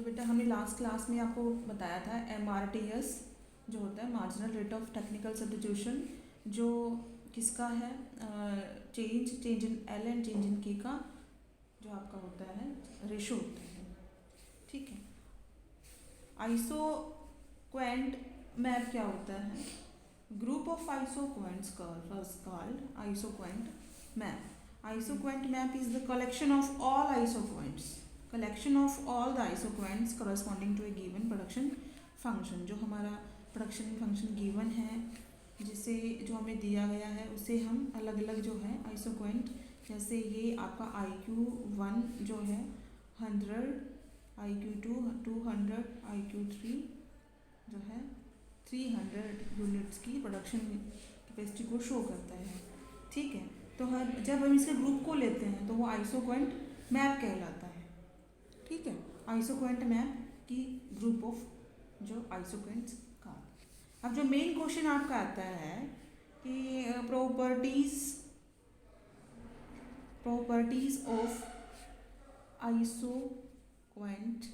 जो बेटा हमने लास्ट क्लास में आपको बताया था MRTS जो होता है marginal rate of technical substitution, जो किसका है, change in L and change in के का जो आपका होता है रेशो होता है। ठीक है, आइसोक्वेंट मैप क्या होता है? Group of isoquants curve is called isoquant map. Isoquant map is the collection of all isoquants, collection of all the isoquants corresponding to a given production function. जो हमारा प्रोडक्शन फंक्शन गिवन है, जिसे जो हमें दिया गया है, उसे हम अलग अलग जो है आइसोक्वेंट, जैसे ये आपका IQ1 जो है 100, IQ2 200, IQ3 जो है 300 यूनिट्स की प्रोडक्शन कैपेसिटी को शो करता है। ठीक है, तो हर जब हम इसके ग्रुप को लेते हैं तो वो आइसोक्वेंट मैप कहलाता है। ठीक है, आइसोक्वेंट मैप की ग्रुप ऑफ जो आइसोक्वेंट्स का। अब जो मेन क्वेश्चन आपका आता है कि properties of isoquant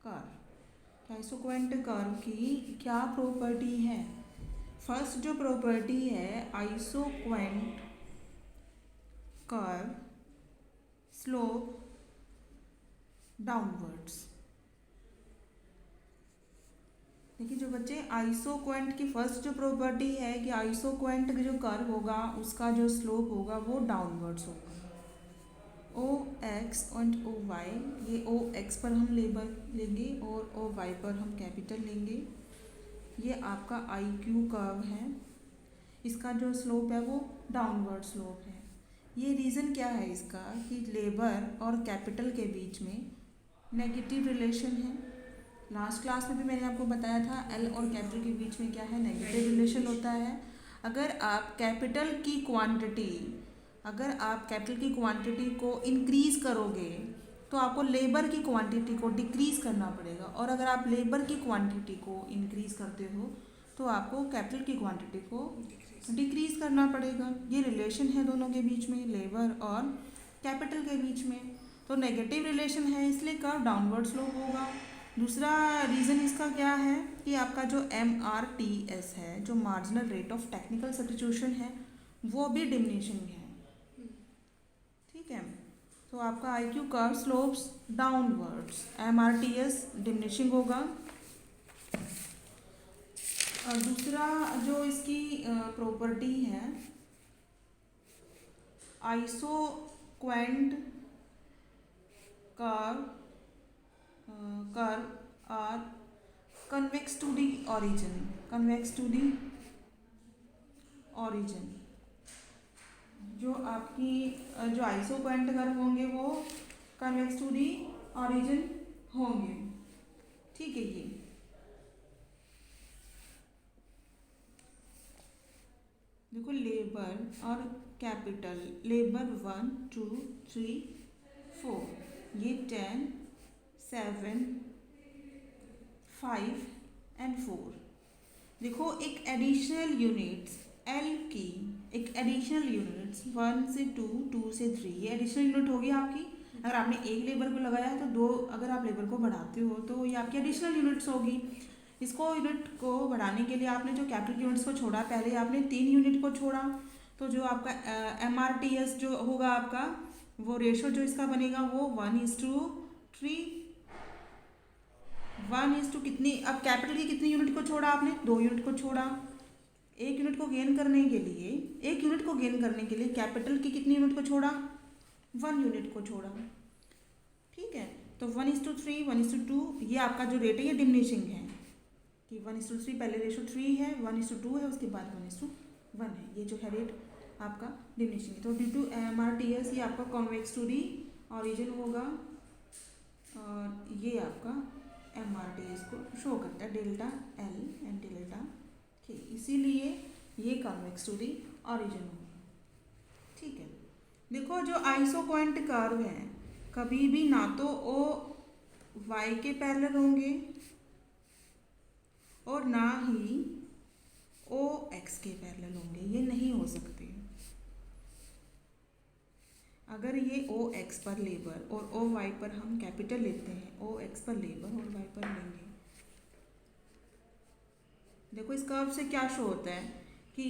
curve. Isoquant curve की क्या प्रॉपर्टी है? फर्स्ट जो प्रॉपर्टी है, आइसोक्वेंट कर्व स्लोप डाउनवर्ड्स। देखिए जो बच्चे, आइसोक्वेंट की फर्स्ट जो प्रॉपर्टी है कि आइसोक्वेंट जो कर्व होगा उसका जो स्लोप होगा वो डाउनवर्ड्स होगा। OX और OY, ये OX पर हम लेबल लेंगे और OY पर हम कैपिटल लेंगे। ये आपका IQ कर्व है, इसका जो स्लोप है वो डाउनवर्ड स्लोप है। ये रीज़न क्या है इसका कि लेबर और कैपिटल के बीच में नेगेटिव रिलेशन है। लास्ट क्लास में भी मैंने आपको बताया था L और कैपिटल के बीच में क्या है, नेगेटिव रिलेशन होता है। अगर आप कैपिटल की क्वांटिटी को इंक्रीज़ करोगे तो आपको लेबर की क्वांटिटी को डिक्रीज़ करना पड़ेगा, और अगर आप लेबर की क्वांटिटी को इंक्रीज़ करते हो तो आपको कैपिटल की क्वांटिटी को डिक्रीज़ करना पड़ेगा। ये रिलेशन है दोनों के बीच में, लेबर और कैपिटल के बीच में। तो नेगेटिव रिलेशन है, इसलिए कर्व डाउनवर्ड स्लोप होगा। दूसरा रीज़न इसका क्या है कि आपका जो MRTS है, जो marginal rate of technical substitution है, वो भी डिमिनिशिंग है। ठीक है, तो आपका IQ curve slopes downwards, MRTS diminishing होगा। और दूसरा जो इसकी प्रॉपर्टी है, isoquant curve are convex to the origin. जो आपकी जो आइसोक्वेंट कर्व होंगे वो कन्वेक्स टू दी ओरिजिन होंगे। ठीक है, ये देखो लेबर और कैपिटल, लेबर 1 2 3 4, ये 10 7 5 एंड 4। देखो एक एडिशनल यूनिट्स L की, एक एडिशनल यूनिट्स 1 से 2 2 से 3, ये एडिशनल यूनिट होगी आपकी। अगर आपने एक लेबर को लगाया है तो दो, अगर आप लेबर को बढ़ाते हो तो ये आपकी एडिशनल यूनिट्स होगी। इसको यूनिट को बढ़ाने के लिए आपने जो कैपिटल यूनिट्स को छोड़ा, पहले आपने 3 यूनिट को छोड़ा, तो जो आपका MRTS जो होगा आपका, वो रेशो जो इसका बनेगा वो 1:3। 1 कितनी, अब कैपिटल की कितनी यूनिट को छोड़ा आपने? 2 यूनिट को छोड़ा। एक यूनिट को गेन करने के लिए कैपिटल की कितनी यूनिट को छोड़ा? 1 यूनिट को छोड़ा। ठीक है, तो 1:3 1:2, ये आपका जो रेट है ये डिमिनिशिंग है कि 1:3 पहले रेशो 3 है, 1:2 है, उसके बाद 1:1 है। ये जो है रेट आपका डिमिनिशिंग है। तो ड्यू टू MRTS ये आपका कॉन्वेक्स टू दी ओरिजिन होगा, और ये आपका MRTS को शो करता है delta L and delta K, इसीलिए ये कॉन्वेक्स टू दी ओरिजिन होगा। ठीक है, देखो जो आइसोक्वेंट कर्व है कभी भी ना तो OY के पैरेलल होंगे और ना ही OX के पैरेलल होंगे, ये नहीं हो सकते। अगर ये ओ एक्स पर लेबर और ओ वाई पर हम कैपिटल लेते हैं, ओ एक्स पर लेबर और वाई पर लेंगे, देखो इस कर्व से क्या शो होता है कि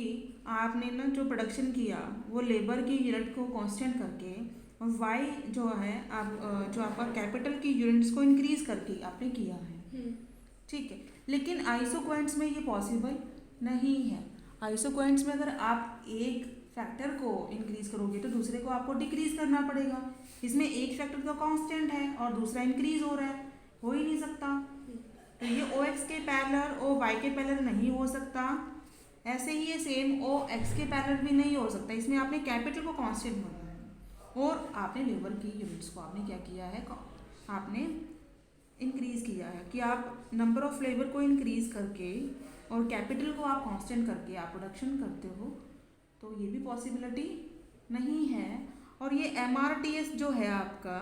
आपने ना जो प्रोडक्शन किया वो लेबर की यूनिट को कांस्टेंट करके और वाई जो है आप जो आपका कैपिटल की यूनिट्स को इंक्रीज करके आपने किया है, ठीक है। लेकिन आइसोक्वेंट्स में ये पॉसिबल नहीं है। आइसोक्वेंट्स में अगर आप एक फैक्टर को इंक्रीज करोगे तो दूसरे को आपको डिक्रीज करना पड़ेगा। इसमें एक फैक्टर तो कांस्टेंट है और दूसरा इंक्रीज हो रहा है, हो ही नहीं सकता। तो ये ओ एक्स के पैरेलल ओ वाई के पैरेलल नहीं हो सकता। ऐसे ही ये सेम ओ एक्स के पैरेलल भी नहीं हो सकता। इसमें आपने कैपिटल को कांस्टेंट बनाया है और आपने लेबर की यूनिट्स को आपने क्या किया है, आपने इंक्रीज किया है कि आप नंबर ऑफ लेबर को इंक्रीज करके और कैपिटल को आप कांस्टेंट करके आप प्रोडक्शन करते हो, तो ये भी पॉसिबिलिटी नहीं है। और ये MRTS जो है आपका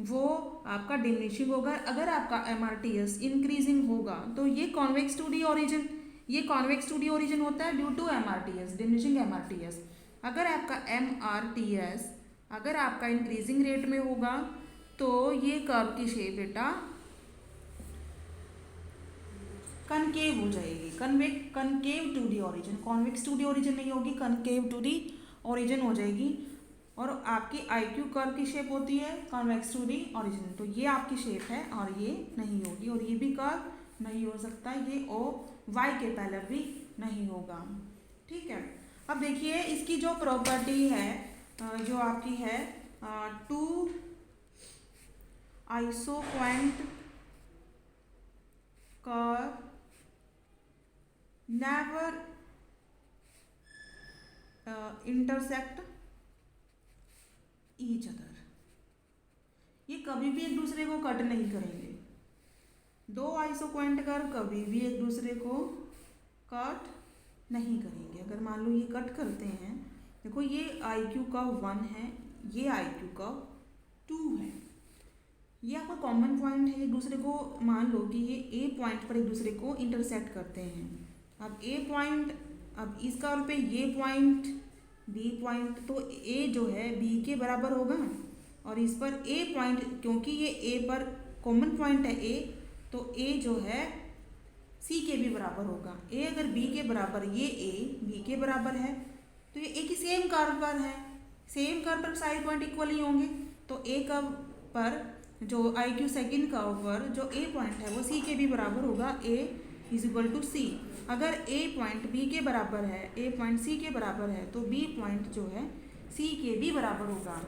वो आपका डिमिनिशिंग होगा। अगर आपका MRTS इंक्रीजिंग होगा तो ये कॉन्वेक्स टू डी ओरिजिन, ये कॉन्वेक्स टू डी ओरिजिन होता है due to MRTS, diminishing MRTS। अगर आपका MRTS अगर आपका इंक्रीजिंग रेट में होगा तो ये कर्व की शेप बेटा कनकेव हो जाएगी, concave to the origin, convex to the origin नहीं होगी, कनकेव टू डी ओरिजिन हो जाएगी। और आपकी IQ कर्व की शेप होती है कॉन्वेक्स टू डी ओरिजिन, तो ये आपकी शेप है और ये नहीं होगी। और ये भी कर्व नहीं हो सकता, ये ओ वाई के पैरेलल भी नहीं होगा, ठीक है। अब देखिए इसकी जो प्रॉपर्टी है जो आपकी है two isoquant curve never intersect each other, ये कभी भी एक दूसरे को कट नहीं करेंगे। दो आइसोक्वेंट कर्व कभी भी एक दूसरे को कट नहीं करेंगे। अगर मान लो ये कट करते हैं, देखो ये IQ कर्व 1 है, ये IQ कर्व 2 है, ये आपका कॉमन पॉइंट है। एक दूसरे को मान लो कि ये A पॉइंट पर एक दूसरे को इंटरसेक्ट करते हैं। अब A पॉइंट, अब इस कर्व पे ये पॉइंट B पॉइंट, तो A जो है B के बराबर होगा और इस पर A पॉइंट, क्योंकि ये A पर कॉमन पॉइंट है A, तो A जो है C के भी बराबर होगा। A अगर B के बराबर, ये A B के बराबर है तो ये एक ही सेम कर्व पर है, सेम कर्व पर साइड पॉइंट इक्वल ही होंगे। तो A कर्व पर जो IQ सेकंड कर्व पर जो A पॉइंट है वो C के भी बराबर होगा, A is equal to C। अगर A पॉइंट B के बराबर है, A पॉइंट C के बराबर है, तो B पॉइंट जो है C के भी बराबर होगा।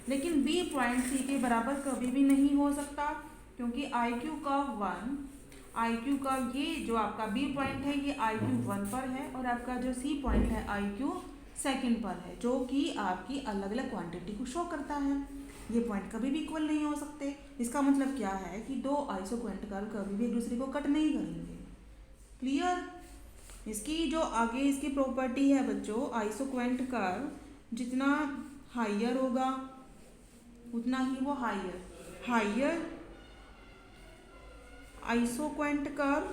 लेकिन B पॉइंट C के बराबर कभी भी नहीं हो सकता, क्योंकि IQ कर्व 1, IQ कर्व ये जो आपका B पॉइंट है ये IQ 1 पर है और आपका जो C पॉइंट है IQ सेकंड पर है, जो कि आपकी अलग अलग क्वांटिटी को शो करता है। ये पॉइंट कभी भी इक्वल नहीं हो सकते। इसका मतलब क्या है कि दो आइसोक्वेंट कर्व कभी भी एक दूसरे को कट नहीं करेंगे। क्लियर? इसकी जो आगे इसकी प्रॉपर्टी है बच्चों, आइसोक्वेंट कर्व जितना हाइयर होगा उतना ही वो higher isoquant curve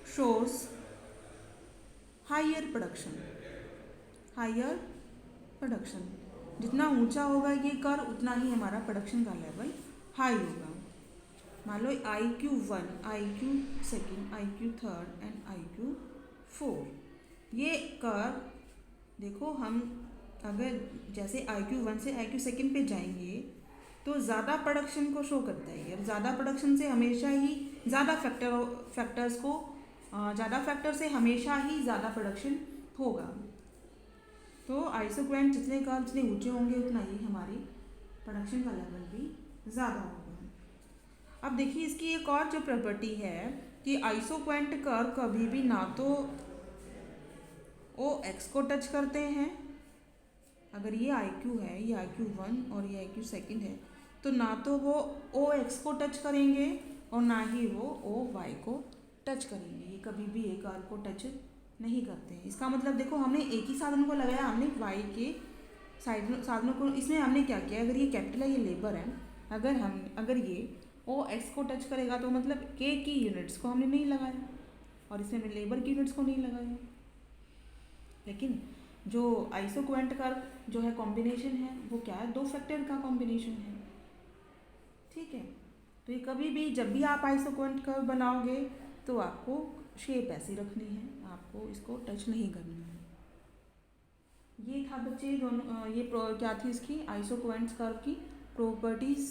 shows higher production. जितना ऊंचा होगा ये कर्व उतना ही हमारा प्रोडक्शन का लेवल हाई होगा। मान लो IQ 1, IQ second, IQ third and IQ 4, ये कर्व देखो हम अगर जैसे IQ 1 से IQ सेकंड पे जाएंगे तो ज़्यादा प्रोडक्शन को शो करता है। और ज़्यादा प्रोडक्शन से हमेशा ही ज़्यादा फैक्टर से हमेशा ही ज़्यादा प्रोडक्शन होगा। तो आइसोक्वेंट जितने कर्व जितने ऊंचे होंगे उतना ही हमारी प्रोडक्शन का लेवल भी ज़्यादा होगा। अब देखिए इसकी एक और जो प्रॉपर्टी है कि आइसोक्वेंट कर्व कभी भी ना तो OX को टच करते हैं, अगर ये IQ है, ये IQ 1 और ये IQ सेकंड है, तो ना तो वो OX को टच करेंगे और ना ही वो OY को टच करेंगे। ये कभी भी एक कर्व को टच नहीं करते हैं। इसका मतलब देखो हमने एक ही साधन को लगाया, हमने Y के साधनों को, इसमें हमने क्या किया, अगर ये कैपिटल है ये लेबर है, अगर ये OX को टच करेगा तो मतलब K की यूनिट्स को हमने नहीं लगाया और इसमें लेबर की यूनिट्स को नहीं लगाया। लेकिन जो आइसोक्वेंट कर्व जो है कॉम्बिनेशन है वो क्या है, दो फैक्टर का कॉम्बिनेशन है, ठीक है। तो ये कभी भी जब भी आप आइसोक्वेंट कर्व बनाओगे तो आपको शेप ऐसी रखनी है, आपको इसको टच नहीं करना है। ये था बच्चे दोनों क्या थी इसकी आइसोक्वेंट्स कर्व की प्रॉपर्टीज।